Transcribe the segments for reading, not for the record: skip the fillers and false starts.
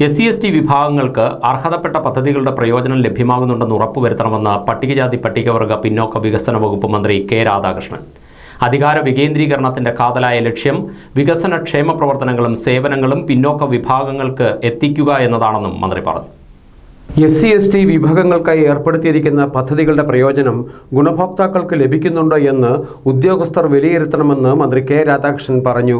SC/ST വിഭാഗങ്ങൾക്ക് അർഹതപ്പെട്ട പദ്ധതികളുടെ പ്രയോജനം ലഭ്യമാകുന്നുണ്ടെന്ന് ഉറപ്പുവരുത്തണമെന്ന് പട്ടികജാതി പട്ടികവർഗ പിന്നോക്ക വികസന വകുപ്പ് മന്ത്രി കെ രാധാകൃഷ്ണൻ. അധികാര വികേന്ദ്രീകരണത്തിന്റെ കാതലായ ലക്ഷ്യം വികസന ക്ഷേമ പ്രവർത്തനങ്ങളും സേവനങ്ങളും പിന്നോക്ക വിഭാഗങ്ങൾക്ക് എത്തിക്കുക എന്നതാണെന്നും മന്ത്രി പറഞ്ഞു. SC/ST വിഭാഗങ്ങൾക്കായി ഏർപ്പെടുത്തിയിരിക്കുന്ന പദ്ധതികളുടെ പ്രയോജനം ഗുണഭോക്താക്കൾക്ക് ലഭിക്കുന്നുണ്ടോ എന്ന് ഉദ്യോഗസ്ഥർ വിലയിരുത്തണമെന്ന് മന്ത്രി കെ രാധാകൃഷ്ണൻ പറഞ്ഞു.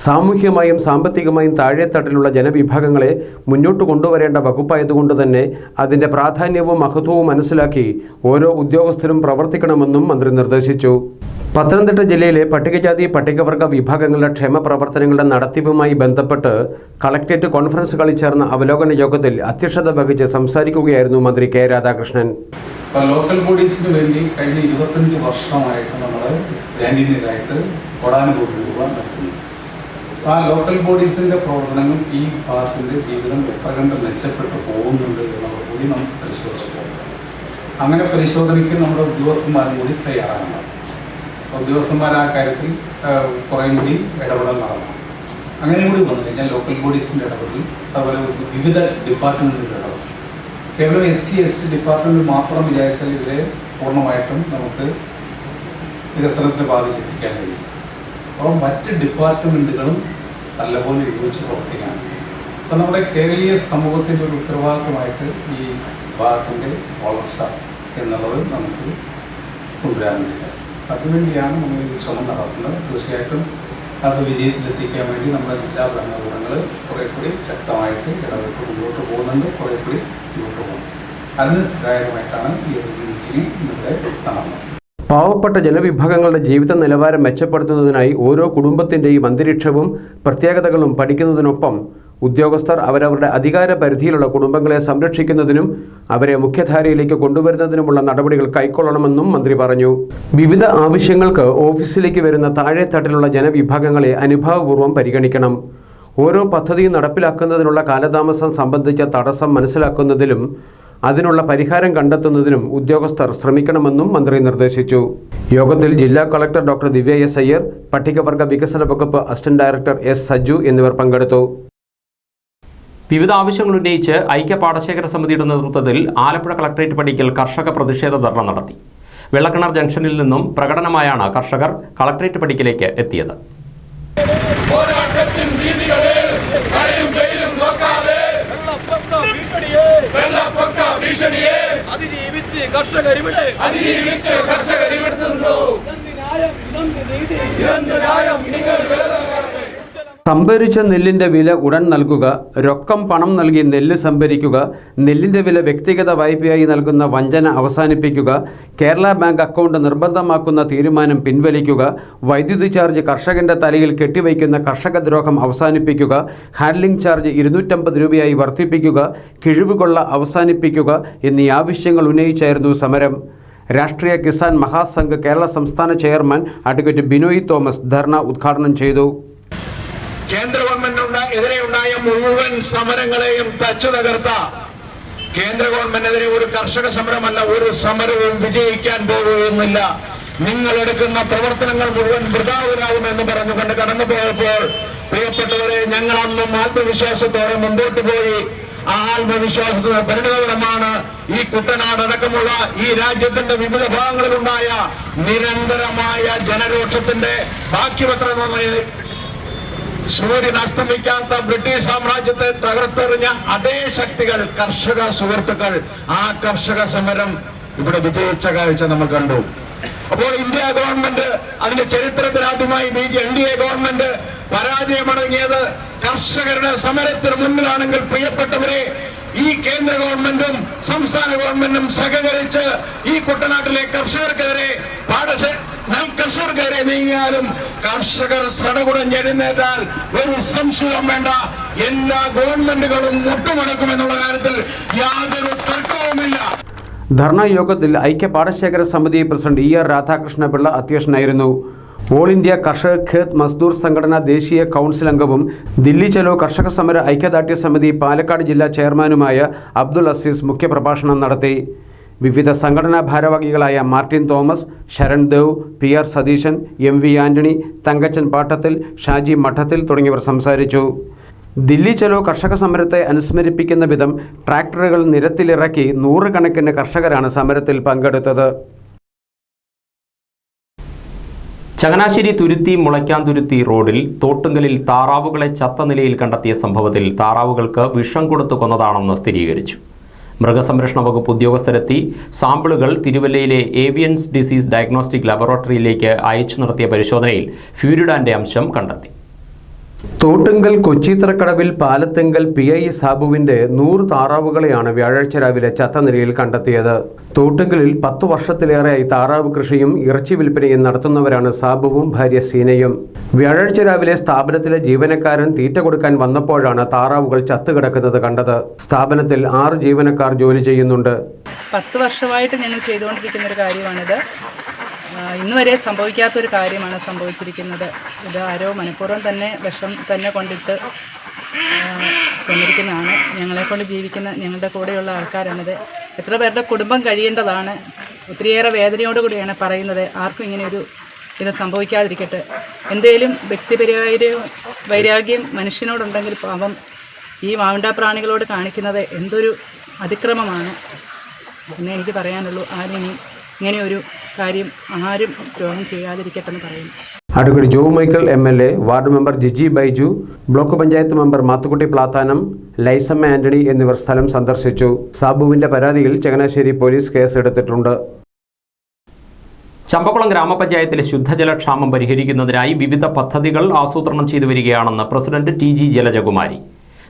സാമൂഹ്യമായും സാമ്പത്തികമായും താഴെത്തട്ടിലുള്ള ജനവിഭാഗങ്ങളെ മുന്നോട്ട് കൊണ്ടുവരേണ്ട വകുപ്പായതുകൊണ്ട് തന്നെ അതിൻ്റെ പ്രാധാന്യവും മഹത്വവും മനസ്സിലാക്കി ഓരോ ഉദ്യോഗസ്ഥരും പ്രവർത്തിക്കണമെന്നും മന്ത്രി നിർദ്ദേശിച്ചു. പത്തനംതിട്ട ജില്ലയിലെ പട്ടികജാതി പട്ടികവർഗ വിഭാഗങ്ങളുടെ ക്ഷേമ പ്രവർത്തനങ്ങളുടെ നടത്തിപ്പുമായി ബന്ധപ്പെട്ട് കളക്ടറേറ്റ് കോൺഫറൻസ് ഹാളിൽ ചേർന്ന അവലോകന യോഗത്തിൽ അധ്യക്ഷത വഹിച്ച് സംസാരിക്കുകയായിരുന്നു മന്ത്രി കെ രാധാകൃഷ്ണൻ. ലോക്കൽ ബോഡീസിന് വേണ്ടി കഴിഞ്ഞ 25 വർഷമായിട്ട് നമ്മൾ ഗ്രാൻഡിനായിട്ട് കോടാനുകോടി രൂപ നടത്തുന്നു. ആ ലോക്കൽ ബോഡീസിൻ്റെ പ്രവർത്തനങ്ങൾ ഈ ഭാഗത്തിൻ്റെ ജീവിതം എത്ര കണ്ട് മെച്ചപ്പെട്ടു പോകുന്നുണ്ട് എന്നുള്ളത് കൂടി നമുക്ക് പരിശോധിച്ചു പോകും. അങ്ങനെ പരിശോധനയ്ക്ക് നമ്മുടെ ഉദ്യോഗസ്ഥന്മാരും കൂടി തയ്യാറാകണം. ഉദ്യോഗസ്ഥന്മാർ ആ കാര്യത്തിൽ കുറേ കൂടി ഇടപെടൽ നടത്തണം. അങ്ങനെ കൂടി വന്നു കഴിഞ്ഞാൽ ലോക്കൽ ബോഡീസിൻ്റെ ഇടപെടൽ, അതുപോലെ വിവിധ ഡിപ്പാർട്ട്മെൻറ്റിൻ്റെ ഇടപെടൽ, കേവലം SC/ST ഡിപ്പാർട്ട്മെൻറ്റ് മാത്രം വിചാരിച്ചാൽ ഇതിലെ പൂർണ്ണമായിട്ടും നമുക്ക് വികസനത്തിൻ്റെ പാതയിൽ എത്തിക്കാൻ കഴിയും. അപ്പോൾ മറ്റ് ഡിപ്പാർട്ട്മെൻറ്റുകളും നല്ലപോലെ യോജിച്ച് പ്രവർത്തിക്കാൻ. അപ്പോൾ നമ്മുടെ കേരളീയ സമൂഹത്തിൻ്റെ ഒരു ഉത്തരവാദിത്വമായിട്ട് ഈ ഭാഗത്തിൻ്റെ വളർച്ച എന്നുള്ളത് നമുക്ക് കൊണ്ടുവരാൻ വേണ്ടിയിട്ട് അതിനുവേണ്ടിയാണ് നമ്മൾ ഈ ശ്രമം നടത്തുന്നത്. തീർച്ചയായിട്ടും അത് വിജയത്തിലെത്തിക്കാൻ വേണ്ടി നമ്മുടെ ജില്ലാ ഭരണകൂടങ്ങൾ കുറേ കൂടി ശക്തമായിട്ട് ഇടപെട്ട് മുന്നോട്ട് പോകുന്നുണ്ട്, കുറേ കൂടി മുന്നോട്ട് പോകുന്നു. അതിന് സഹായകമായിട്ടാണ് ഈ ഒരു മീറ്റിംഗ് ഇന്നിവിടെ നടന്നത്. പാവപ്പെട്ട ജനവിഭാഗങ്ങളുടെ ജീവിത നിലവാരം മെച്ചപ്പെടുത്തുന്നതിനായി ഓരോ കുടുംബത്തിൻ്റെയും അന്തരീക്ഷവും പ്രത്യേകതകളും പഠിക്കുന്നതിനൊപ്പം ഉദ്യോഗസ്ഥർ അവരവരുടെ അധികാര പരിധിയിലുള്ള കുടുംബങ്ങളെ സംരക്ഷിക്കുന്നതിനും അവരെ മുഖ്യധാരയിലേക്ക് കൊണ്ടുവരുന്നതിനുമുള്ള നടപടികൾ കൈക്കൊള്ളണമെന്നും മന്ത്രി പറഞ്ഞു. വിവിധ ആവശ്യങ്ങൾക്ക് ഓഫീസിലേക്ക് വരുന്ന താഴെത്തട്ടിലുള്ള ജനവിഭാഗങ്ങളെ അനുഭാവപൂർവ്വം പരിഗണിക്കണം. ഓരോ പദ്ധതിയും നടപ്പിലാക്കുന്നതിനുള്ള കാലതാമസം സംബന്ധിച്ച തടസ്സം മനസ്സിലാക്കുന്നതിലും അതിനുള്ള പരിഹാരം കണ്ടെത്തുന്നതിനും ഉദ്യോഗസ്ഥർ ശ്രമിക്കണമെന്നും മന്ത്രി നിർദ്ദേശിച്ചു. യോഗത്തിൽ ജില്ലാ കളക്ടർ ഡോക്ടർ ദിവ്യ എസ് അയ്യർ, പട്ടികവർഗ വികസന വകുപ്പ് അസിസ്റ്റന്റ് ഡയറക്ടർ എസ് സജു എന്നിവർ പങ്കെടുത്തു. വിവിധ ആവശ്യങ്ങൾ ഉന്നയിച്ച് ഐക്യ പാടശേഖര സമിതിയുടെ നേതൃത്വത്തിൽ ആലപ്പുഴ കളക്ടറേറ്റ് പടിക്കൽ കർഷക പ്രതിഷേധ ധർണ നടത്തി. വെള്ളക്കിണർ ജംഗ്ഷനിൽ നിന്നും പ്രകടനമായാണ് കർഷകർ കളക്ടറേറ്റ് പടിക്കലേക്ക് എത്തിയത്. സംഭരിച്ച നെല്ലിൻ്റെ വില ഉടൻ നൽകുക, രൊക്കം പണം നൽകി നെല്ല് സംഭരിക്കുക, നെല്ലിൻ്റെ വില വ്യക്തിഗത വായ്പയായി നൽകുന്ന വഞ്ചന അവസാനിപ്പിക്കുക, കേരള ബാങ്ക് അക്കൗണ്ട് നിർബന്ധമാക്കുന്ന തീരുമാനം പിൻവലിക്കുക, വൈദ്യുതി ചാർജ് കർഷകൻ്റെ തലയിൽ കെട്ടിവയ്ക്കുന്ന കർഷകദ്രോഹം അവസാനിപ്പിക്കുക, ഹാൻഡ്ലിംഗ് ചാർജ് 250 രൂപയായി വർദ്ധിപ്പിക്കുക, കിഴിവുകൊള്ള അവസാനിപ്പിക്കുക എന്നീ ആവശ്യങ്ങൾ ഉന്നയിച്ചായിരുന്നു സമരം. രാഷ്ട്രീയ കിസാൻ മഹാസംഘ് കേരള സംസ്ഥാന ചെയർമാൻ അഡ്വക്കേറ്റ് ബിനോയ് തോമസ് ധർണ ഉദ്ഘാടനം ചെയ്തു. കേന്ദ്ര ഗവൺമെന്റിനെതിരെ ഉണ്ടായ മുഴുവൻ സമരങ്ങളെയും തച്ചു തകർത്ത കേന്ദ്ര ഗവൺമെന്റിനെതിരെ ഒരു കർഷക സമരമല്ല, ഒരു സമരവും വിജയിക്കാൻ പോകുന്നില്ല. നിങ്ങൾ എടുക്കുന്ന പ്രവർത്തനങ്ങൾ മുഴുവൻ വൃഥാവിലാവുമെന്ന് പറഞ്ഞുകൊണ്ട് കടന്നു പോയപ്പോൾ പ്രിയപ്പെട്ടവരെ, ഞങ്ങൾ അന്നും ആത്മവിശ്വാസത്തോടെ മുമ്പോട്ട് പോയി. ആ ആത്മവിശ്വാസത്തിന് പരിണിതഫലമാണ് ഈ കുട്ടനാട് അടക്കമുള്ള ഈ രാജ്യത്തിന്റെ വിവിധ ഭാഗങ്ങളിലുണ്ടായ നിരന്തരമായ ജനരോക്ഷത്തിന്റെ ബാക്കിപത്രം. സൂര്യൻ അസ്തമിക്കാത്ത ബ്രിട്ടീഷ് സാമ്രാജ്യത്തെ തകർത്തെറിഞ്ഞ അതേ ശക്തികൾ കർഷക സുഹൃത്തുക്കൾ, ആ കർഷക സമരം ഇവിടെ വിജയിച്ച കാഴ്ച നമ്മൾ കണ്ടു. അപ്പോൾ ഇന്ത്യ ഗവൺമെന്റ് അതിന്റെ ചരിത്രത്തിലാദ്യമായി NDA ഗവൺമെന്റ് പരാജയമടങ്ങിയത് കർഷകരുടെ സമരത്തിന് മുന്നിലാണെങ്കിൽ പ്രിയപ്പെട്ടവരെ, ഈ കേന്ദ്ര ഗവൺമെന്റും സംസ്ഥാന ഗവൺമെന്റും സഹകരിച്ച് ഈ കുട്ടനാട്ടിലെ കർഷകർക്കെതിരെ കർഷകർക്കെതിരെ നീങ്ങിയാലും കർഷകർ സടകുടഞ്ഞെഴുന്നേറ്റാൽ ഒരു സംശയവും വേണ്ട, എല്ലാ ഗവൺമെന്റുകളും മുട്ടുമടക്കുമെന്നുള്ള കാര്യത്തിൽ യാതൊരു തർക്കവുമില്ല. ധർണാ യോഗത്തിൽ ഐക്യ പാടശേഖര സമിതി പ്രസിഡന്റ് ER രാധാകൃഷ്ണപിള്ള അധ്യക്ഷനായിരുന്നു. ഓൾ ഇന്ത്യ കർഷക ഖേത് മസ്ദൂർ സംഘടന ദേശീയ കൗൺസിൽ അംഗവും ദില്ലി ചലോ കർഷക സമര ഐക്യദാർഢ്യ സമിതി പാലക്കാട് ജില്ലാ ചെയർമാനുമായ അബ്ദുൽ അസീസ് മുഖ്യപ്രഭാഷണം നടത്തി. വിവിധ സംഘടനാ ഭാരവാഹികളായ Martin Thomas, Sharan Dev, PR Satheesan, MV Antony, Thankachan Pattathil, Shaji Madathil തുടങ്ങിയവർ സംസാരിച്ചു. ദില്ലി ചലോ കർഷക സമരത്തെ അനുസ്മരിപ്പിക്കുന്ന വിധം ട്രാക്ടറുകൾ നിരത്തിലിറക്കി നൂറുകണക്കിന് കർഷകരാണ് സമരത്തിൽ പങ്കെടുത്തത്. ചങ്ങനാശ്ശേരി തുരുത്തി മുളയ്ക്കാന്തുരുത്തി റോഡിൽ തോട്ടുങ്കലിൽ താറാവുകളെ ചത്ത നിലയിൽ കണ്ടെത്തിയ സംഭവത്തിൽ താറാവുകൾക്ക് വിഷം കൊടുത്തു കൊന്നതാണെന്ന് സ്ഥിരീകരിച്ചു. മൃഗസംരക്ഷണ വകുപ്പ് ഉദ്യോഗസ്ഥരെത്തി സാമ്പിളുകൾ തിരുവല്ലയിലെ ഏവിയൻസ് ഡിസീസ് ഡയഗ്നോസ്റ്റിക് ലബോറട്ടറിയിലേക്ക് അയച്ചു നടത്തിയ പരിശോധനയിൽ ഫ്യൂരിഡാന്റെ അംശം കണ്ടെത്തി. തോട്ടുങ്കൽ കൊച്ചിത്തറക്കടവിൽ പാലത്തെങ്കൽ PI സാബുവിന്റെ 100 താറാവുകളെയാണ് വ്യാഴാഴ്ച രാവിലെ ചത്ത നിലയിൽ കണ്ടെത്തിയത്. തോട്ടുങ്കലിൽ 10 വർഷത്തിലേറെയായി താറാവ് കൃഷിയും ഇറച്ചി വിൽപ്പനയും നടത്തുന്നവരാണ് സാബുവും ഭാര്യ സീനയും. വ്യാഴാഴ്ച രാവിലെ സ്ഥാപനത്തിലെ ജീവനക്കാരൻ തീറ്റ കൊടുക്കാൻ വന്നപ്പോഴാണ് താറാവുകൾ ചത്തുകിടക്കുന്നത് കണ്ടത്. സ്ഥാപനത്തിൽ 6 ജീവനക്കാർ ജോലി ചെയ്യുന്നുണ്ട്. 10 വർഷമായിട്ട് ഞങ്ങൾ ചെയ്തുകൊണ്ടിരിക്കുന്ന ഒരു കാര്യമാണിത്. ഇന്ന് വരെ സംഭവിക്കാത്തൊരു കാര്യമാണ് സംഭവിച്ചിരിക്കുന്നത്. ഇത് ആരോ മനഃപൂർവ്വം തന്നെ വിഷം തന്നെ കൊണ്ടിട്ട് കൊണ്ടിരിക്കുന്നതാണ്. ഞങ്ങളെക്കൊണ്ട് ജീവിക്കുന്ന ഞങ്ങളുടെ കൂടെയുള്ള ആൾക്കാരാണിത്. എത്ര പേരുടെ കുടുംബം കഴിയേണ്ടതാണ്. ഒത്തിരിയേറെ വേദനയോടുകൂടിയാണ് പറയുന്നത്. ആർക്കും ഇങ്ങനെയൊരു ഇത് സംഭവിക്കാതിരിക്കട്ടെ. എന്തേലും വൈരാഗ്യം മനുഷ്യനോടുണ്ടെങ്കിൽ പാവം ഈ മാവിണ്ടാപ്രാണികളോട് കാണിക്കുന്നത് എന്തൊരു അതിക്രമമാണ്. പിന്നെ എനിക്ക് പറയാനുള്ളൂ, ആരും ഇങ്ങനെയൊരു കാര്യം ആരും ദ്രോഹം ചെയ്യാതിരിക്കട്ടെ എന്ന് പറയുന്നു. Advocate Joe Michael MLA, ward member Jiji Baiju, block panchayat member Mathukutty Plathanam, Laisamma Antony എന്നിവർ സ്ഥലം സന്ദർശിച്ചു. സാബുവിന്റെ പരാതിയിൽ ചങ്ങനാശ്ശേരി പോലീസ് കേസെടുത്തിട്ടുണ്ട്. ചമ്പക്കുളം ഗ്രാമപഞ്ചായത്തിലെ ശുദ്ധജലക്ഷാമം പരിഹരിക്കുന്നതിനായി വിവിധ പദ്ധതികൾ ആസൂത്രണം ചെയ്തു വരികയാണെന്ന് പ്രസിഡന്റ് TG ജലജകുമാരി.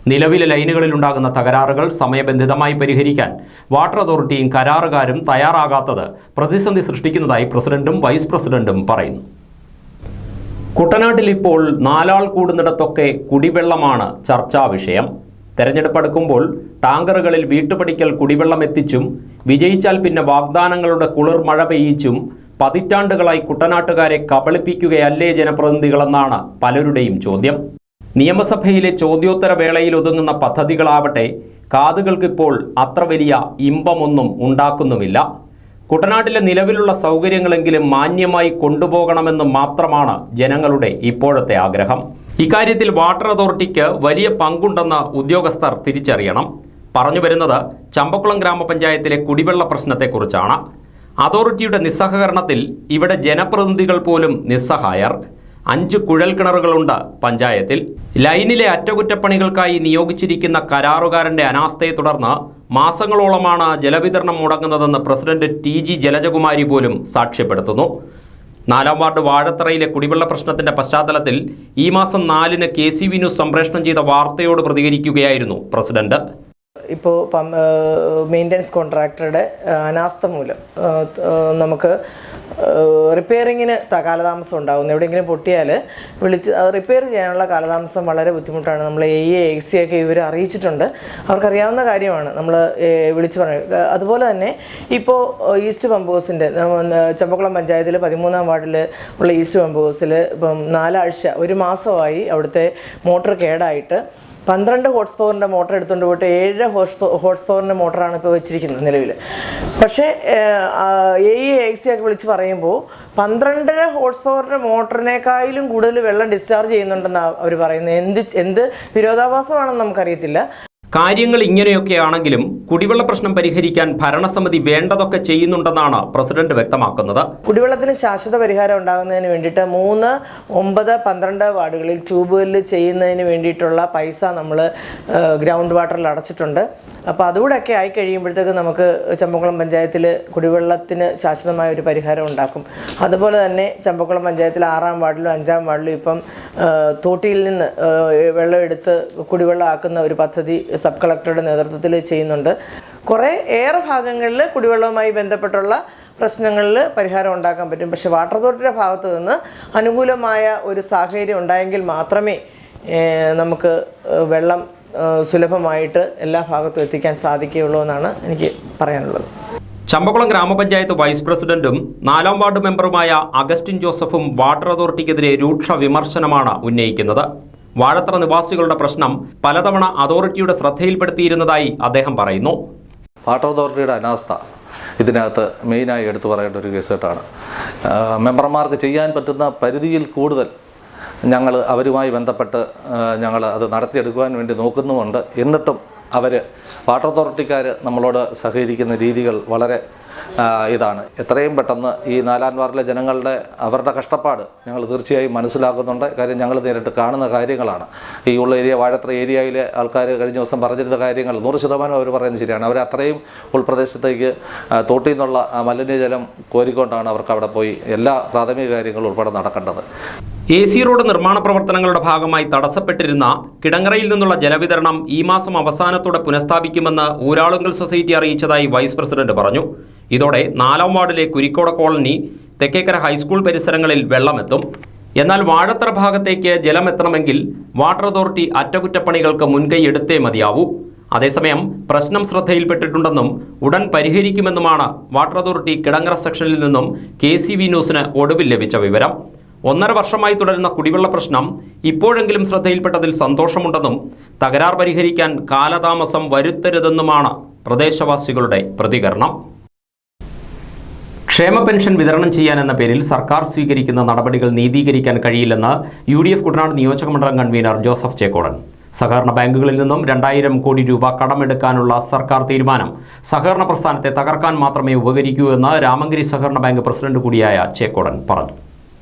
നിലവിലെ ലൈനുകളിലുണ്ടാകുന്ന തകരാറുകൾ സമയബന്ധിതമായി പരിഹരിക്കാൻ വാട്ടർ അതോറിറ്റിയും കരാറുകാരും തയ്യാറാകാത്തത് പ്രതിസന്ധി സൃഷ്ടിക്കുന്നതായി പ്രസിഡന്റും വൈസ് പ്രസിഡന്റും പറയുന്നു. കുട്ടനാട്ടിൽ ഇപ്പോൾ 4 ആൾ കൂടുന്നിടത്തൊക്കെ കുടിവെള്ളമാണ് ചർച്ചാ വിഷയം. തെരഞ്ഞെടുപ്പ് അടുക്കുമ്പോൾ ടാങ്കറുകളിൽ വീട്ടുപടിക്കൽ കുടിവെള്ളം എത്തിച്ചും വിജയിച്ചാൽ പിന്നെ വാഗ്ദാനങ്ങളുടെ കുളിർ മഴ പെയ്യിച്ചും പതിറ്റാണ്ടുകളായി കുട്ടനാട്ടുകാരെ കബളിപ്പിക്കുകയല്ലേ ജനപ്രതിനിധികളെന്നാണ് പലരുടെയും ചോദ്യം. നിയമസഭയിലെ ചോദ്യോത്തര വേളയിൽ ഒതുങ്ങുന്ന പദ്ധതികളാവട്ടെ കാതുകൾക്കിപ്പോൾ അത്ര വലിയ ഇമ്പമൊന്നും ഉണ്ടാക്കുന്നുമില്ല. കുട്ടനാട്ടിലെ നിലവിലുള്ള സൗകര്യങ്ങളെങ്കിലും മാന്യമായി കൊണ്ടുപോകണമെന്ന് മാത്രമാണ് ജനങ്ങളുടെ ഇപ്പോഴത്തെ ആഗ്രഹം. ഇക്കാര്യത്തിൽ വാട്ടർ അതോറിറ്റിക്ക് വലിയ പങ്കുണ്ടെന്ന് ഉദ്യോഗസ്ഥർ തിരിച്ചറിയണം. പറഞ്ഞു വരുന്നത് ചമ്പക്കുളം ഗ്രാമപഞ്ചായത്തിലെ കുടിവെള്ള പ്രശ്നത്തെക്കുറിച്ചാണ്. അതോറിറ്റിയുടെ നിസ്സഹകരണത്തിൽ ഇവിടെ ജനപ്രതിനിധികൾ പോലും നിസ്സഹായർ. 5 കുഴൽക്കിണറുകളുണ്ട് പഞ്ചായത്തിൽ. ലൈനിലെ അറ്റകുറ്റപ്പണികൾക്കായി നിയോഗിച്ചിരിക്കുന്ന കരാറുകാരൻ്റെ അനാസ്ഥയെ തുടർന്ന് മാസങ്ങളോളമാണ് ജലവിതരണം മുടങ്ങുന്നതെന്ന് പ്രസിഡന്റ് TG ജലജകുമാരി പോലും സാക്ഷ്യപ്പെടുത്തുന്നു. 4-ാം വാർഡ് വാഴത്തറയിലെ കുടിവെള്ള പ്രശ്നത്തിൻ്റെ പശ്ചാത്തലത്തിൽ ഈ മാസം 4-ന് KCV ന്യൂസ് സംപ്രേഷണം ചെയ്ത വാർത്തയോട് പ്രതികരിക്കുകയായിരുന്നു പ്രസിഡന്റ്. ഇപ്പോൾ മെയിൻ്റനൻസ് കോൺട്രാക്ടറുടെ അനാസ്ഥ മൂലം നമുക്ക് റിപ്പയറിങ്ങിന് കാലതാമസം ഉണ്ടാകുന്നു. എവിടെയെങ്കിലും പൊട്ടിയാൽ വിളിച്ച് അത് റിപ്പയർ ചെയ്യാനുള്ള കാലതാമസം വളരെ ബുദ്ധിമുട്ടാണ്. നമ്മൾ AC ഒക്കെ ഇവർ അറിയിച്ചിട്ടുണ്ട്. അവർക്കറിയാവുന്ന കാര്യമാണ്, നമ്മൾ വിളിച്ച് പറയുന്നത്. അതുപോലെ തന്നെ ഇപ്പോൾ ഈസ്റ്റ് പമ്പ് ഹൗസിൻ്റെ ചമ്പക്കുളം പഞ്ചായത്തിൽ 13-ാം വാർഡിൽ ഉള്ള ഈസ്റ്റ് പമ്പ് ഹൗസിൽ ഇപ്പം 4 ആഴ്ച 1 മാസമായി അവിടുത്തെ മോട്ടർ കേടായിട്ട് 12 ഹോഴ്സ് പവറിൻ്റെ മോട്ടർ എടുത്തുകൊണ്ട് പോയിട്ട് 7 ഹോഴ്സ് പവറിൻ്റെ മോട്ടറാണ് ഇപ്പോൾ വെച്ചിരിക്കുന്നത് നിലവിൽ. പക്ഷേ AC ഒക്കെ വിളിച്ച് പറയുമ്പോൾ 12 ഹോഴ്സ് പവറിൻ്റെ മോട്ടറിനേക്കാളും കൂടുതൽ വെള്ളം ഡിസ്ചാർജ് ചെയ്യുന്നുണ്ടെന്നാണ് അവർ പറയുന്നത്. എന്ത് വിരോധാഭാസമാണെന്ന് നമുക്കറിയത്തില്ല. കാര്യങ്ങൾ ഇങ്ങനെയൊക്കെയാണെങ്കിലും കുടിവെള്ള പ്രശ്നം പരിഹരിക്കാൻ ഭരണസമിതി വേണ്ടതൊക്കെ ചെയ്യുന്നുണ്ടെന്നാണ് പ്രസിഡന്റ് വ്യക്തമാക്കുന്നത്. കുടിവെള്ളത്തിന് ശാശ്വത പരിഹാരം ഉണ്ടാകുന്നതിന് വേണ്ടിയിട്ട് 3, 9, 12 വാർഡുകളിൽ ട്യൂബ്വെല്ല് ചെയ്യുന്നതിന് വേണ്ടിയിട്ടുള്ള പൈസ നമ്മൾ ഗ്രൗണ്ട് വാട്ടറിൽ അടച്ചിട്ടുണ്ട്. അപ്പോൾ അതുകൂടെയൊക്കെ ആയി കഴിയുമ്പോഴത്തേക്ക് നമുക്ക് ചമ്പക്കുളം പഞ്ചായത്തിൽ കുടിവെള്ളത്തിന് ശാശ്വതമായ ഒരു പരിഹാരം ഉണ്ടാക്കും. അതുപോലെ തന്നെ ചമ്പക്കുളം പഞ്ചായത്തിൽ 6-ാം വാർഡിലും 5-ാം വാർഡിലും ഇപ്പം തോട്ടിയിൽ നിന്ന് വെള്ളം എടുത്ത് കുടിവെള്ളം ആക്കുന്ന ഒരു പദ്ധതി സബ് കളക്ടറുടെ നേതൃത്വത്തിൽ ചെയ്യുന്നുണ്ട്. ഏറെ ഭാഗങ്ങളിൽ കുടിവെള്ളവുമായി ബന്ധപ്പെട്ടുള്ള പ്രശ്നങ്ങളിൽ പരിഹാരം ഉണ്ടാക്കാൻ പറ്റും. പക്ഷേ വാട്ടർ അതോറിറ്റിയുടെ ഭാഗത്തു നിന്ന് അനുകൂലമായ ഒരു സാഹചര്യം ഉണ്ടായെങ്കിൽ മാത്രമേ നമുക്ക് വെള്ളം സുലഭമായിട്ട് എല്ലാ ഭാഗത്തും എത്തിക്കാൻ സാധിക്കുകയുള്ളൂ എന്നാണ് എനിക്ക് പറയാനുള്ളത്. ചമ്പക്കുളം ഗ്രാമപഞ്ചായത്ത് വൈസ് പ്രസിഡന്റും 4-ാം വാർഡ് മെമ്പറുമായ അഗസ്റ്റിൻ ജോസഫും വാട്ടർ അതോറിറ്റിക്കെതിരെ രൂക്ഷ വിമർശനമാണ് ഉന്നയിക്കുന്നത്. വാഴത്തറ നിവാസികളുടെ പ്രശ്നം പലതവണ അതോറിറ്റിയുടെ ശ്രദ്ധയിൽപ്പെടുത്തിയിരുന്നതായി അദ്ദേഹം പറയുന്നു. വാട്ടർ അതോറിറ്റിയുടെ അനാസ്ഥ ഇതിനകത്ത് മെയിനായി എടുത്തു പറയേണ്ട ഒരു കേസായിട്ടാണ്. മെമ്പർമാർക്ക് ചെയ്യാൻ പറ്റുന്ന പരിധിയിൽ കൂടുതൽ ഞങ്ങൾ അവരുമായി ബന്ധപ്പെട്ട് ഞങ്ങൾ അത് നടത്തിയെടുക്കുവാൻ വേണ്ടി നോക്കുന്നുമുണ്ട്. എന്നിട്ടും വാട്ടർ അതോറിറ്റിക്കാർ നമ്മളോട് സഹകരിക്കുന്ന രീതികൾ വളരെ ഇതാണ്. എത്രയും പെട്ടെന്ന് ഈ 4-ാം വാർഡിലെ ജനങ്ങളുടെ അവരുടെ കഷ്ടപ്പാട് ഞങ്ങൾ തീർച്ചയായും മനസ്സിലാക്കുന്നുണ്ട്. കാര്യം ഞങ്ങൾ നേരിട്ട് കാണുന്ന കാര്യങ്ങളാണ്. ഈ ഉള്ള ഏരിയ വാഴത്ര ഏരിയയിലെ ആൾക്കാർ കഴിഞ്ഞ ദിവസം പറഞ്ഞിരുന്ന കാര്യങ്ങൾ 100% അവർ പറയുന്നത് ശരിയാണ്. അവർ അത്രയും ഉൾപ്രദേശത്തേക്ക് തോട്ടിൽ നിന്നുള്ള മലിനജലം കോരിക്കൊണ്ടാണ് അവർക്ക് അവിടെ പോയി എല്ലാ പ്രാഥമിക കാര്യങ്ങളും ഉൾപ്പെടെ നടക്കേണ്ടത്. AC റോഡ് നിർമ്മാണ പ്രവർത്തനങ്ങളുടെ ഭാഗമായി തടസ്സപ്പെട്ടിരുന്ന കിടങ്ങറയിൽ നിന്നുള്ള ജലവിതരണം ഈ മാസം അവസാനത്തോടെ പുനഃസ്ഥാപിക്കുമെന്ന് ഊരാളുങ്കൽ സൊസൈറ്റി അറിയിച്ചതായി വൈസ് പ്രസിഡന്റ് പറഞ്ഞു. ഇതോടെ 4-ാം വാർഡിലെ കുരിക്കോട കോളനി, തെക്കേക്കര ഹൈസ്കൂൾ പരിസരങ്ങളിൽ വെള്ളമെത്തും. എന്നാൽ വാഴത്തറ ഭാഗത്തേക്ക് ജലമെത്തണമെങ്കിൽ വാട്ടർ അതോറിറ്റി അറ്റകുറ്റപ്പണികൾക്ക് മുൻകൈ എടുത്തേ മതിയാവൂ. അതേസമയം പ്രശ്നം ശ്രദ്ധയിൽപ്പെട്ടിട്ടുണ്ടെന്നും ഉടൻ പരിഹരിക്കുമെന്നുമാണ് വാട്ടർ അതോറിറ്റി കിടങ്ങറ സെക്ഷനിൽ നിന്നും KCV ന്യൂസിന് ഒടുവിൽ ലഭിച്ച വിവരം. 1.5 വർഷമായി തുടരുന്ന കുടിവെള്ള പ്രശ്നം ഇപ്പോഴെങ്കിലും ശ്രദ്ധയിൽപ്പെട്ടതിൽ സന്തോഷമുണ്ടെന്നും തകരാർ പരിഹരിക്കാൻ കാലതാമസം വരുത്തരുതെന്നുമാണ് പ്രദേശവാസികളുടെ പ്രതികരണം. ക്ഷേമ പെൻഷൻ വിതരണം ചെയ്യാനെന്ന പേരിൽ സർക്കാർ സ്വീകരിക്കുന്ന നടപടികൾ നീതീകരിക്കാൻ കഴിയില്ലെന്ന് UDF കുട്ടനാട് നിയോജകമണ്ഡലം കൺവീനർ ജോസഫ് ചേക്കോടൻ. സഹകരണ ബാങ്കുകളിൽ നിന്നും 2000 കോടി രൂപ കടമെടുക്കാനുള്ള സർക്കാർ തീരുമാനം സഹകരണ പ്രസ്ഥാനത്തെ തകർക്കാൻ മാത്രമേ ഉപകരിക്കൂ എന്ന് രാമങ്കരി സഹകരണ ബാങ്ക് പ്രസിഡന്റ് കൂടിയായ ചേക്കോടൻ പറഞ്ഞു.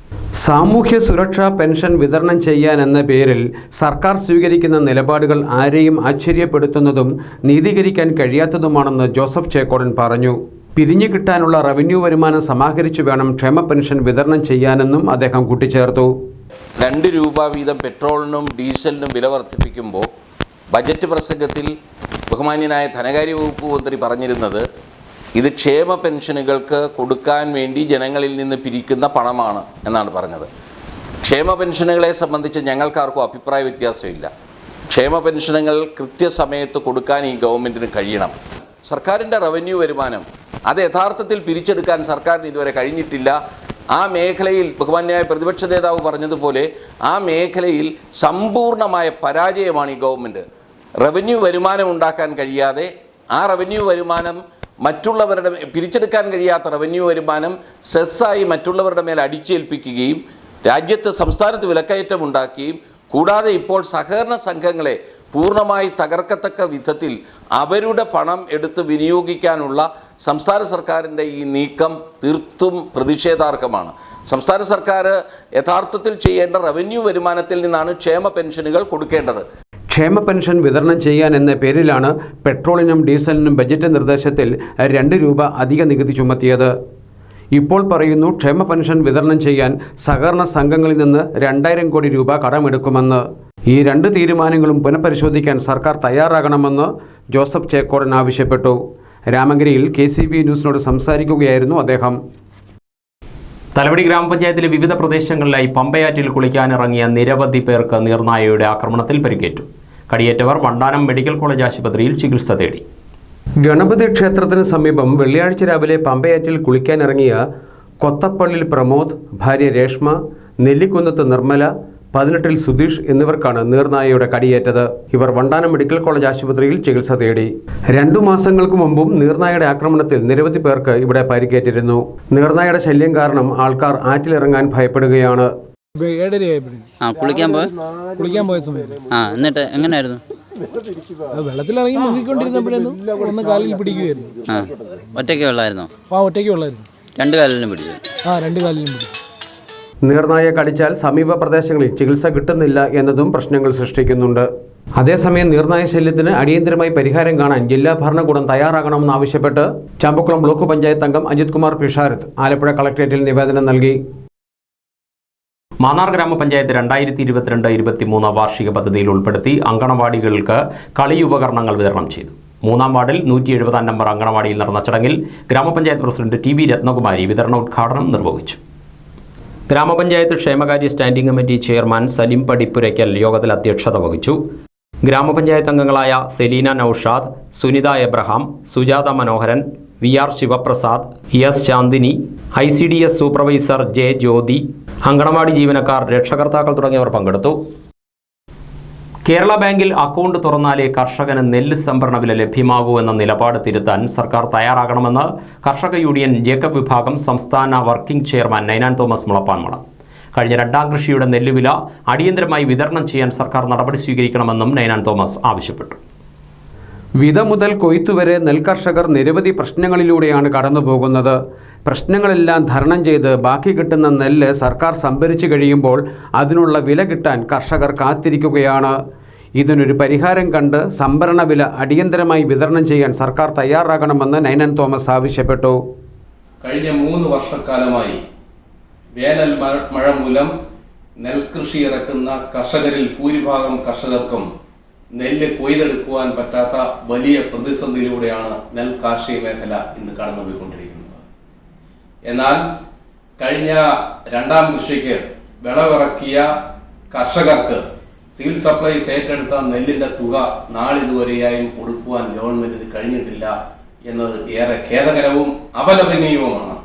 സാമൂഹ്യ സുരക്ഷാ പെൻഷൻ വിതരണം ചെയ്യാനെന്ന പേരിൽ സർക്കാർ സ്വീകരിക്കുന്ന നിലപാടുകൾ ആരെയും ആശ്ചര്യപ്പെടുത്തുന്നതും നീതീകരിക്കാൻ കഴിയാത്തതുമാണെന്ന് ജോസഫ് ചേക്കോടൻ പറഞ്ഞു. പിരിഞ്ഞു കിട്ടാനുള്ള റവന്യൂ വരുമാനം സമാഹരിച്ചു വേണം ക്ഷേമ പെൻഷൻ വിതരണം ചെയ്യാനെന്നും അദ്ദേഹം കൂട്ടിച്ചേർത്തു. 2 രൂപ വീതം പെട്രോളിനും ഡീസലിനും വില വർദ്ധിപ്പിക്കുമ്പോൾ ബജറ്റ് പ്രസംഗത്തിൽ ബഹുമാന്യനായ ധനകാര്യ വകുപ്പ് മന്ത്രി പറഞ്ഞിരുന്നത് ഇത് ക്ഷേമ പെൻഷനുകൾക്ക് കൊടുക്കാൻ വേണ്ടി ജനങ്ങളിൽ നിന്ന് പിരിക്കുന്ന പണമാണ് എന്നാണ് പറഞ്ഞത്. ക്ഷേമ പെൻഷനുകളെ സംബന്ധിച്ച് ഞങ്ങൾക്കാർക്കും അഭിപ്രായ വ്യത്യാസമില്ല. ക്ഷേമ പെൻഷനുകൾ കൃത്യസമയത്ത് കൊടുക്കാൻ ഈ ഗവൺമെൻറ്റിന് കഴിയണം. സർക്കാരിൻ്റെ റവന്യൂ വരുമാനം അത് യഥാർത്ഥത്തിൽ പിരിച്ചെടുക്കാൻ സർക്കാരിന് ഇതുവരെ കഴിഞ്ഞിട്ടില്ല. ആ മേഖലയിൽ ബഹുമാന്യനായ പ്രതിപക്ഷ നേതാവ് പറഞ്ഞതുപോലെ ആ മേഖലയിൽ സമ്പൂർണ്ണമായ പരാജയമാണ് ഈ ഗവൺമെൻറ്. റവന്യൂ വരുമാനം ഉണ്ടാക്കാൻ കഴിയാതെ ആ റവന്യൂ വരുമാനം മറ്റുള്ളവരുടെ പിരിച്ചെടുക്കാൻ കഴിയാത്ത റവന്യൂ വരുമാനം സെസ്സായി മറ്റുള്ളവരുടെ മേൽ അടിച്ചേൽപ്പിക്കുകയും സംസ്ഥാനത്ത് വിലക്കയറ്റം ഉണ്ടാക്കുകയും കൂടാതെ ഇപ്പോൾ സഹകരണ സംഘങ്ങളെ പൂർണ്ണമായി തകർക്കത്തക്ക വിധത്തിൽ അവരുടെ പണം എടുത്ത് വിനിയോഗിക്കാനുള്ള സംസ്ഥാന സർക്കാരിൻ്റെ ഈ നീക്കം തീർത്തും പ്രതിഷേധാർഹമാണ്. സംസ്ഥാന സർക്കാർ യഥാർത്ഥത്തിൽ ചെയ്യേണ്ട റവന്യൂ വരുമാനത്തിൽ നിന്നാണ് ക്ഷേമ പെൻഷനുകൾ കൊടുക്കേണ്ടത്. ക്ഷേമ പെൻഷൻ വിതരണം ചെയ്യാൻ എന്ന പേരിലാണ് പെട്രോളിനും ഡീസലിനും ബജറ്റ് നിർദ്ദേശത്തിൽ 2 രൂപ അധിക നികുതി ചുമത്തിയത്. ഇപ്പോൾ പറയുന്നു ക്ഷേമ പെൻഷൻ വിതരണം ചെയ്യാൻ സഹകരണ സംഘങ്ങളിൽ നിന്ന് 2000 കോടി രൂപ കടമെടുക്കുമെന്ന്. ഈ 2 തീരുമാനങ്ങളും പുനഃപരിശോധിക്കാൻ സർക്കാർ തയ്യാറാകണമെന്ന് ജോസഫ് ചേക്കോടൻ ആവശ്യപ്പെട്ടു. രാമങ്കരിയിൽ KCV ന്യൂസിനോട് സംസാരിക്കുകയായിരുന്നു അദ്ദേഹം. തലവടി ഗ്രാമപഞ്ചായത്തിലെ വിവിധ പ്രദേശങ്ങളിലായി പമ്പയാറ്റിൽ കുളിക്കാനിറങ്ങിയ നിരവധി പേർക്ക് നീർനായയുടെ ആക്രമണത്തിൽ പരിക്കേറ്റു. കടിയേറ്റവർ വണ്ടാനം മെഡിക്കൽ കോളേജ് ആശുപത്രിയിൽ ചികിത്സ തേടി. ഗണപതി ക്ഷേത്രത്തിന് സമീപം വെള്ളിയാഴ്ച രാവിലെ പമ്പയാറ്റിൽ കുളിക്കാനിറങ്ങിയ കൊത്തപ്പള്ളിൽ പ്രമോദ്, ഭാര്യ രേഷ്മ, നെല്ലിക്കുന്നത്ത് നിർമ്മല, 18-ൽ സുധീഷ് എന്നിവർക്കാണ് നീർനായയുടെ കടിയേറ്റത്. ഇവർ വണ്ടാനം മെഡിക്കൽ കോളേജ് ആശുപത്രിയിൽ ചികിത്സ തേടി. 2 മാസങ്ങൾക്ക് മുമ്പും നീർനായയുടെ ആക്രമണത്തിൽ നിരവധി പേർക്ക് ഇവിടെ പരിക്കേറ്റിരുന്നു. നീർനായയുടെ ശല്യം കാരണം ആൾക്കാർ ആറ്റിലിറങ്ങാൻ ഭയപ്പെടുകയാണ്. കുളിക്കാൻ പോയ സമയത്ത് എന്നിട്ട് എങ്ങനെയായിരുന്നു? വെള്ളത്തിലിറങ്ങി മുങ്ങിക്കൊണ്ടിരുന്നപ്പോഴൊന്നും ഒന്ന് കാലിൽ പിടിക്കുമായിരുന്നു. ഒറ്റയ്ക്ക് വെള്ളമായിരുന്നോ? ഒറ്റയ്ക്ക് വെള്ളമായിരുന്നു. 2 കാലിലും പിടിച്ചു? 2 കാലിലും പിടിച്ചു. നീർനായ കടിച്ചാൽ സമീപ പ്രദേശങ്ങളിൽ ചികിത്സ കിട്ടുന്നില്ല എന്നതും പ്രശ്നങ്ങൾ സൃഷ്ടിക്കുന്നുണ്ട്. അതേസമയം നീർനായ ശല്യത്തിന് അടിയന്തരമായി പരിഹാരം കാണാൻ ജില്ലാ ഭരണകൂടം തയ്യാറാകണമെന്നാവശ്യപ്പെട്ട് ചമ്പക്കുളം ബ്ലോക്ക് പഞ്ചായത്ത് അംഗം അജിത് കുമാർ പിഷാരത്ത് ആലപ്പുഴ കളക്ടറേറ്റിൽ നിവേദനം നൽകി. മാന്നാർ ഗ്രാമപഞ്ചായത്ത് 2022-23 വാർഷിക പദ്ധതിയിൽ ഉൾപ്പെടുത്തി അങ്കണവാടികൾക്ക് കളിയുപകരണങ്ങൾ വിതരണം ചെയ്തു. 3-ാം വാർഡിൽ 170-ാം നമ്പർ അങ്കണവാടിയിൽ നടന്ന ചടങ്ങിൽ ഗ്രാമപഞ്ചായത്ത് പ്രസിഡന്റ് TV രത്നകുമാരി വിതരണോദ്ഘാടനം നിർവഹിച്ചു. ഗ്രാമപഞ്ചായത്ത് ക്ഷേമകാര്യ standing committee chairman Salim Padippurakkal യോഗത്തിൽ അധ്യക്ഷത വഹിച്ചു. ഗ്രാമപഞ്ചായത്ത് അംഗങ്ങളായ Selina Noushad, Sunitha Abraham, Sujatha Manoharan, VR Sivaprasad, S Chandini, ICDS supervisor J Jyothi, anganwadi ജീവനക്കാർ, രക്ഷകർത്താക്കൾ തുടങ്ങിയവർ പങ്കെടുത്തു. കേരള ബാങ്കിൽ അക്കൗണ്ട് തുറന്നാലേ കർഷകന് നെല്ല് സംഭരണ വില ലഭ്യമാകൂ എന്ന നിലപാട് തിരുത്താൻ സർക്കാർ തയ്യാറാകണമെന്ന് കർഷക യൂണിയൻ ജേക്കബ് വിഭാഗം സംസ്ഥാന വർക്കിംഗ് ചെയർമാൻ നൈനാൻ തോമസ് മുളപ്പാൻമട. കഴിഞ്ഞ രണ്ടാം കൃഷിയുടെ നെല്ലുവില അടിയന്തരമായി വിതരണം ചെയ്യാൻ സർക്കാർ നടപടി സ്വീകരിക്കണമെന്നും നൈനാൻ തോമസ് ആവശ്യപ്പെട്ടു. വിത മുതൽ കൊയ്ത്തുവരെ നെൽകർഷകർ നിരവധി പ്രശ്നങ്ങളിലൂടെയാണ് കടന്നുപോകുന്നത്. പ്രശ്നങ്ങളെല്ലാം തരണം ചെയ്ത് ബാക്കി കിട്ടുന്ന നെല്ല് സർക്കാർ സംഭരിച്ചു കഴിയുമ്പോൾ അതിനുള്ള വില കിട്ടാൻ കർഷകർ കാത്തിരിക്കുകയാണ്. ഇതിനൊരു പരിഹാരം കണ്ട് സംഭരണ വില അടിയന്തരമായി വിതരണം ചെയ്യാൻ സർക്കാർ തയ്യാറാകണമെന്ന് നൈനാൻ തോമസ് ആവശ്യപ്പെട്ടു. കഴിഞ്ഞ 3 വർഷക്കാലമായി വേനൽ മഴ മൂലം നെൽകൃഷി ഇറക്കുന്ന കർഷകരിൽ ഭൂരിഭാഗം കർഷകർക്കും നെല്ല് കൊയ്തെടുക്കുവാൻ പറ്റാത്ത വലിയ പ്രതിസന്ധിയിലൂടെയാണ് നെൽ കാർഷിക മേഖല ഇന്ന് കടന്നുപോയിക്കൊണ്ടിരിക്കുന്നത്. എന്നാൽ കഴിഞ്ഞ രണ്ടാം കൃഷിക്ക് വിളവിറക്കിയ കർഷകർക്ക് സിവിൽ സപ്ലൈസ് ഏറ്റെടുത്ത നെല്ലിന്റെ തുക നാളിതുവരെയായും കൊടുക്കുവാൻ ഗവൺമെന്റിന് കഴിഞ്ഞിട്ടില്ല എന്നത് ഏറെ ഖേദകരവും അപലപനീയവുമാണ്.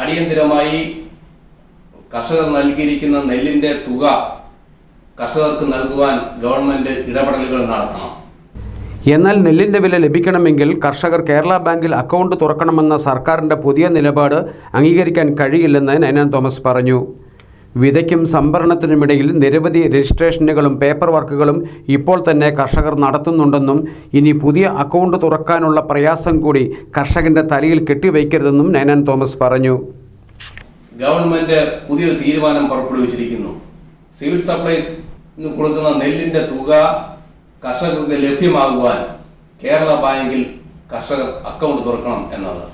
അടിയന്തരമായി കർഷകർ നൽകിയിരിക്കുന്ന നെല്ലിന്റെ തുക കർഷകർക്ക് നൽകുവാൻ ഗവൺമെന്റ് ഇടപെടലുകൾ നടത്തണം. എന്നാൽ നെല്ലിൻ്റെ വില ലഭിക്കണമെങ്കിൽ കർഷകർ കേരള ബാങ്കിൽ അക്കൗണ്ട് തുറക്കണമെന്ന സർക്കാരിൻ്റെ പുതിയ നിലപാട് അംഗീകരിക്കാൻ കഴിയില്ലെന്ന് നൈനാൻ തോമസ് പറഞ്ഞു. വിതയ്ക്കും സംഭരണത്തിനുമിടയിൽ നിരവധി രജിസ്ട്രേഷനുകളും പേപ്പർ വർക്കുകളും ഇപ്പോൾ തന്നെ കർഷകർ നടത്തുന്നുണ്ടെന്നും ഇനി പുതിയ അക്കൗണ്ട് തുറക്കാനുള്ള പ്രയാസം കൂടി കർഷകന്റെ തലയിൽ കെട്ടിവയ്ക്കരുതെന്നും നൈനാൻ തോമസ് പറഞ്ഞു. ഗവൺമെന്റ് പുതിയൊരു തീരുമാനം പുറപ്പെടുവിച്ചിരിക്കുന്നു. സിവിൽ സപ്ലൈസ് കൊടുക്കുന്ന നെല്ലിന്റെ തുക കർഷകർക്ക് ലഭ്യമാകുവാൻ കേരള ബാങ്കിൽ കർഷകർ അക്കൗണ്ട് തുറക്കണം എന്നത്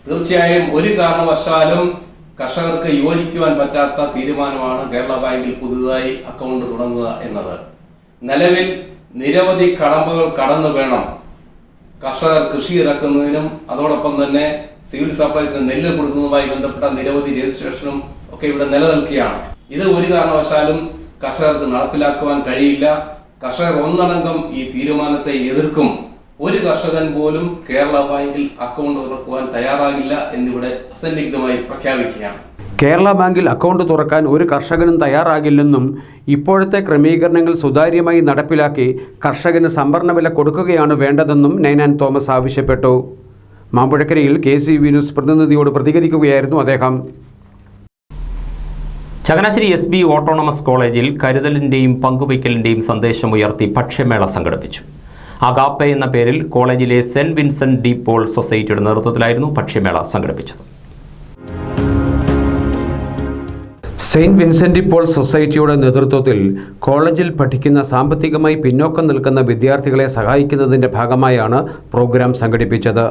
തീർച്ചയായും ഒരു കാരണവശാലും കർഷകർക്ക് യോജിക്കുവാൻ പറ്റാത്ത തീരുമാനമാണ് കേരള ബാങ്കിൽ പുതുതായി അക്കൗണ്ട് തുടങ്ങുക എന്നത്. നിലവിൽ നിരവധി കടമ്പകൾ കടന്നു വേണം കർഷകർ കൃഷി ഇറക്കുന്നതിനും അതോടൊപ്പം തന്നെ സിവിൽ സപ്ലൈസിന് നെല്ല് കൊടുക്കുന്നതുമായി ബന്ധപ്പെട്ട നിരവധി രജിസ്ട്രേഷനും ഒക്കെ ഇവിടെ നിലനിൽക്കുകയാണ്. ഇത് ഒരു കാരണവശാലും കർഷകർക്ക് നടപ്പിലാക്കുവാൻ കഴിയില്ല. കർഷകർ ഒന്നടങ്കം ഈ തീരുമാനത്തെ എതിർക്കും. ഒരു കർഷകൻ പോലും കേരള ബാങ്കിൽ അക്കൗണ്ട് തുറക്കുവാൻ തയ്യാറാകില്ല എന്നിവിടെ അസന്നിഗ്ധമായി പ്രഖ്യാപിക്കുകയാണ്. കേരള ബാങ്കിൽ അക്കൗണ്ട് തുറക്കാൻ ഒരു കർഷകനും തയ്യാറാകില്ലെന്നും ഇപ്പോഴത്തെ ക്രമീകരണങ്ങൾ സുതാര്യമായി നടപ്പിലാക്കി കർഷകന് സംഭരണ വില കൊടുക്കുകയാണ് വേണ്ടതെന്നും നൈനാൻ തോമസ് ആവശ്യപ്പെട്ടു. മാമ്പുഴക്കരയിൽ KCV ന്യൂസ് പ്രതിനിധിയോട് പ്രതികരിക്കുകയായിരുന്നു അദ്ദേഹം. ചങ്ങനാശ്ശേരി SB ഓട്ടോണമസ് കോളേജിൽ കരുതലിൻ്റെയും പങ്കുവയ്ക്കലിൻ്റെയും സന്ദേശമുയർത്തി ഭക്ഷ്യമേള സംഘടിപ്പിച്ചു. അഗാപ്പെ എന്ന പേരിൽ കോളേജിലെ സെന്റ് വിൻസെന്റ് ഡി പോൾ സൊസൈറ്റിയുടെ നേതൃത്വത്തിലായിരുന്നു ഭക്ഷ്യമേള സംഘടിപ്പിച്ചത്. സെയിൻറ്റ് വിൻസെന്റ് ഡി പോൾ സൊസൈറ്റിയുടെ നേതൃത്വത്തിൽ കോളേജിൽ പഠിക്കുന്ന സാമ്പത്തികമായി പിന്നോക്കം നിൽക്കുന്ന വിദ്യാർത്ഥികളെ സഹായിക്കുന്നതിൻ്റെ ഭാഗമായാണ് പ്രോഗ്രാം സംഘടിപ്പിച്ചത്.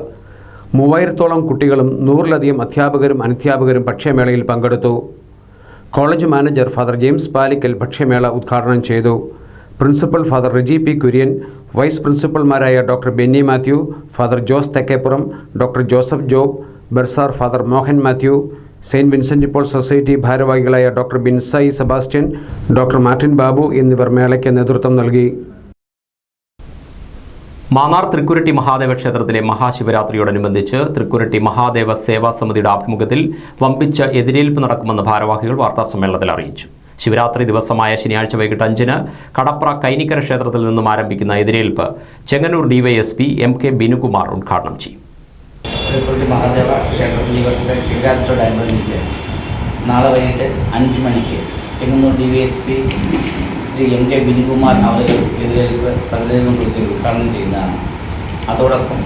3000-ഓളം കുട്ടികളും 100-ലധികം അധ്യാപകരും അനധ്യാപകരും ഭക്ഷ്യമേളയിൽ പങ്കെടുത്തു. കോളേജ് മാനേജർ ഫാദർ ജെയിംസ് പാലിക്കൽ ഭക്ഷ്യമേള ഉദ്ഘാടനം ചെയ്തു. Principal father Riji P Kurian, vice പ്രിൻസിപ്പൽമാരായ doctor Benny Mathew, father Jose Thekkepuram, doctor Joseph Job, bursar father Mohan Mathew, saint Vincent Paul society ഭാരവാഹികളായ doctor Binsai Sebastian, doctor Martin Babu എന്നിവർ മേളയ്ക്ക് നേതൃത്വം നൽകി. മാന്നാർ തൃക്കുരട്ടി മഹാദേവ ക്ഷേത്രത്തിലെ മഹാശിവരാത്രിയോടനുബന്ധിച്ച് തൃക്കുരട്ടി മഹാദേവ സേവാ സമിതിയുടെ ആഭിമുഖ്യത്തിൽ വമ്പിച്ച എതിരേൽപ്പ് നടക്കുമെന്ന് ഭാരവാഹികൾ വാർത്താസമ്മേളനത്തിൽ അറിയിച്ചു. ശിവരാത്രി ദിവസമായ ശനിയാഴ്ച വൈകിട്ട് 5-ന് കടപ്ര കൈനിക്കര ക്ഷേത്രത്തിൽ നിന്നും ആരംഭിക്കുന്ന എതിരേൽപ്പ് ചെങ്ങന്നൂർ DYSP MK ബിനുകുമാർ ഉദ്ഘാടനം ചെയ്യും. തൃക്കുരട്ടി മഹാദേവ ക്ഷേത്രത്തിൽ ഈ വർഷത്തെ ശിവരാത്രിയോടനുബന്ധിച്ച് നാളെ വൈകിട്ട് 5 മണിക്ക് ചെങ്ങന്നൂർ DYSP ശ്രീ MK ബിനുകുമാർ അവർ എതിരേൽപ്പ് പ്രതിനിധിത്വം കൊടുത്ത് ഉദ്ഘാടനം ചെയ്യുന്നതാണ്. അതോടൊപ്പം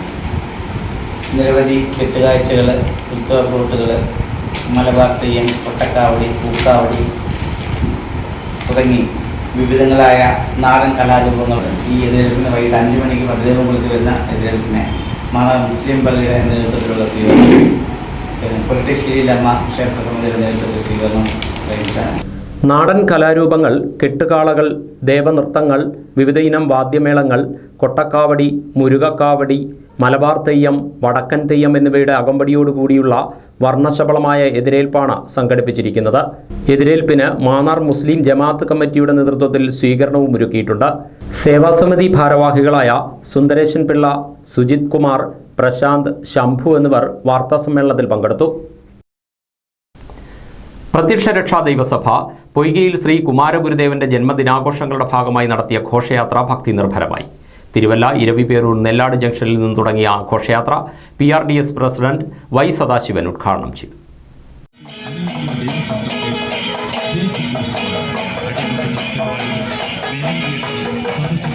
നിരവധി കെട്ടുകാഴ്ചകൾ, ഉത്സവ ഫ്ലോട്ടുകൾ, മലബാർ തെയ്യം, കൊട്ടക്കാവടി, പൂക്കാവടി തുടങ്ങി വിവിധങ്ങളായ നാടൻ കലാരൂപങ്ങൾ ഈ എതിരേൽപ്പിന് വൈകിട്ട് 5 മണിക്ക് പ്രതിനിധിത്വം കൊടുത്ത് വരുന്ന എതിരേൽപ്പിനെ മാന്നാർ മുസ്ലിം പള്ളിയുടെ നേതൃത്വത്തിലുള്ള സ്വീകരണം, പുരട്ടിശ്ശേരിയിലമ്മ ക്ഷേത്ര സമിതിയുടെ നേതൃത്വത്തിൽ സ്വീകരണം കഴിഞ്ഞാണ്. നാടൻ കലാരൂപങ്ങൾ, കെട്ടുകാളകൾ, ദേവനൃത്തങ്ങൾ, വിവിധ ഇനം വാദ്യമേളങ്ങൾ, കൊട്ടക്കാവടി, മുരുകക്കാവടി, മലബാർ തെയ്യം, വടക്കൻ തെയ്യം എന്നിവയുടെ അകമ്പടിയോടുകൂടിയുള്ള വർണ്ണശബളമായ എതിരേൽപ്പാണ് സംഘടിപ്പിച്ചിരിക്കുന്നത്. എതിരേൽപ്പിന് മാന്നാർ മുസ്ലിം ജമാഅത്ത് കമ്മിറ്റിയുടെ നേതൃത്വത്തിൽ സ്വീകരണവും ഒരുക്കിയിട്ടുണ്ട്. സേവാസമിതി ഭാരവാഹികളായ സുന്ദരേശൻ പിള്ള, സുജിത് കുമാർ, പ്രശാന്ത്, ശംഭു എന്നിവർ വാർത്താസമ്മേളനത്തിൽ പങ്കെടുത്തു. പ്രത്യക്ഷ രക്ഷാ ദൈവസഭ പൊയ്കയിൽ ശ്രീ കുമാരഗുരുദേവന്റെ ജന്മദിനാഘോഷങ്ങളുടെ ഭാഗമായി നടത്തിയ ഘോഷയാത്ര ഭക്തി നിർഭരമായി. തിരുവല്ല, ഇരവിപേരൂർ, നെല്ലാട് ജംഗ്ഷനിൽ നിന്നും തുടങ്ങിയ ഘോഷയാത്ര PRDS പ്രസിഡന്റ് Y സദാശിവൻ ഉദ്ഘാടനം ചെയ്തു. PRDS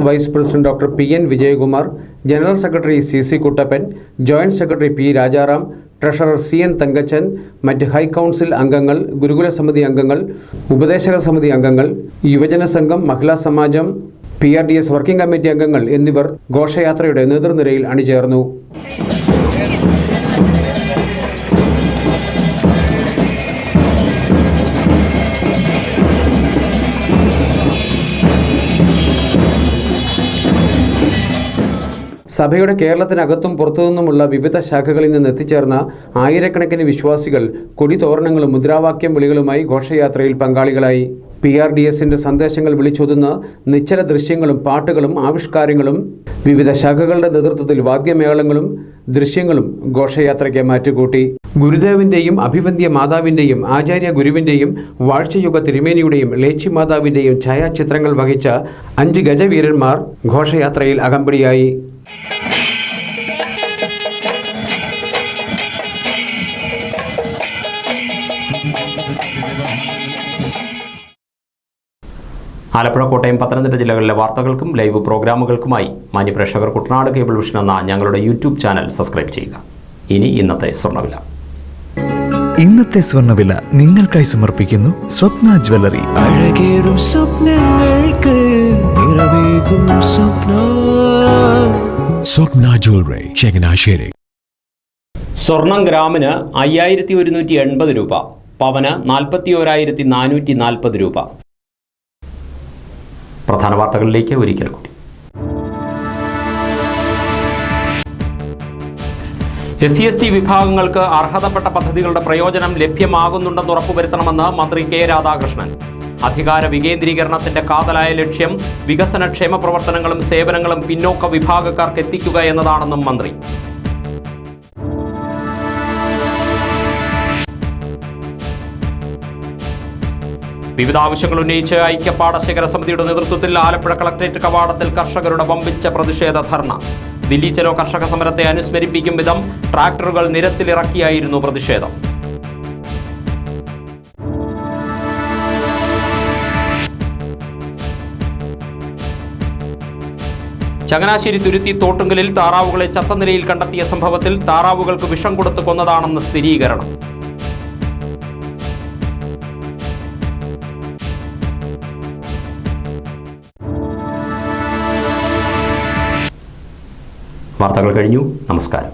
vice president doctor PN Vijayakumar, general secretary CC Kuttappan, joint secretary P Rajaram, treasurer CN Thankachan, മറ്റ് ഹൈക്കൗൺസിൽ അംഗങ്ങൾ, ഗുരുകുല സമിതി അംഗങ്ങൾ, ഉപദേശക സമിതി അംഗങ്ങൾ, യുവജന സംഘം, മഹിളാ സമാജം, PRDS വർക്കിംഗ് കമ്മിറ്റി അംഗങ്ങൾ എന്നിവർ ഘോഷയാത്രയുടെ നേതൃനിരയിൽ അണിചേർന്നു. സഭയുടെ കേരളത്തിനകത്തും പുറത്തുനിന്നുമുള്ള വിവിധ ശാഖകളിൽ നിന്ന് എത്തിച്ചേർന്ന ആയിരക്കണക്കിന് വിശ്വാസികൾ കൊടിതോരണങ്ങളും മുദ്രാവാക്യം വിളികളുമായി ഘോഷയാത്രയിൽ പങ്കാളികളായി. PRDSന്റെ സന്ദേശങ്ങൾ വിളിച്ചോതുന്ന നിശ്ചല ദൃശ്യങ്ങളും പാട്ടുകളും ആവിഷ്കാരങ്ങളും വിവിധ ശാഖകളുടെ നേതൃത്വത്തിൽ വാദ്യമേളങ്ങളും ദൃശ്യങ്ങളും ഘോഷയാത്രയ്ക്ക് മാറ്റുകൂട്ടി. ഗുരുദേവന്റെയും അഭിവന്ദ്യ മാതാവിൻ്റെയും ആചാര്യ ഗുരുവിൻ്റെയും വാഴ്ചയുഗ തിരുമേനിയുടെയും ലേച്ചി മാതാവിൻ്റെയും ഛായാചിത്രങ്ങൾ വഹിച്ച 5 ഗജവീരന്മാർ ഘോഷയാത്രയിൽ അകമ്പടിയായി. ആലപ്പുഴ, കോട്ടയം, പത്തനംതിട്ട ജില്ലകളിലെ വാർത്തകൾക്കും ലൈവ് പ്രോഗ്രാമുകൾക്കുമായി മാന്യപ്രേക്ഷകർ കുട്ടനാട് കേബിൾ വിഷൻ എന്ന ഞങ്ങളുടെ യൂട്യൂബ് ചാനൽ സബ്സ്ക്രൈബ് ചെയ്യുക. ഇനി ഇന്നത്തെ സ്വർണ്ണവില. ഇന്നത്തെ സ്വർണ്ണവില നിങ്ങൾക്കായി സമർപ്പിക്കുന്നു സ്വപ്ന ജ്വല്ലറി. അഴകേറും സ്വപ്നങ്ങൾക്ക് നിറവേകും സ്വപ്ന ജ്വല്ലറി, ചങ്ങനാശ്ശേരി. സ്വർണം ഗ്രാമിന് 5180 രൂപ, പവന് 41,440 രൂപ. പ്രധാന വാർത്തകളിലേക്ക് ഒരിക്കൽ കൂടി. SC/ST വിഭാഗങ്ങൾക്ക് അർഹതപ്പെട്ട പദ്ധതികളുടെ പ്രയോജനം ലഭ്യമാകുന്നുണ്ടെന്ന് ഉറപ്പുവരുത്തണമെന്ന് മന്ത്രി K രാധാകൃഷ്ണൻ. അധികാര വികേന്ദ്രീകരണത്തിന്റെ കാതലായ ലക്ഷ്യം വികസനക്ഷേമ പ്രവർത്തനങ്ങളും സേവനങ്ങളും പിന്നോക്ക വിഭാഗക്കാർക്ക് എത്തിക്കുക എന്നതാണെന്നും മന്ത്രി. വിവിധ ആവശ്യങ്ങൾ ഉന്നയിച്ച് ഐക്യപാടശേഖര സമിതിയുടെ നേതൃത്വത്തിൽ ആലപ്പുഴ കളക്ടറേറ്റ് കവാടത്തിൽ കർഷകരുടെ വമ്പിച്ച പ്രതിഷേധ ധർണ. ദില്ലി ചലോ കർഷക സമരത്തെ അനുസ്മരിപ്പിക്കും വിധം ട്രാക്ടറുകൾ നിരത്തിലിറക്കിയായിരുന്നു പ്രതിഷേധം. ചങ്ങനാശ്ശേരി തുരുത്തി തോട്ടുങ്കലിൽ താറാവുകളെ ചത്ത നിലയിൽ കണ്ടെത്തിയ സംഭവത്തിൽ താറാവുകൾക്ക് വിഷം കൊടുത്ത് കൊന്നതാണെന്ന് സ്ഥിരീകരണം. വാർത്തകൾ കഴിഞ്ഞു. നമസ്കാരം.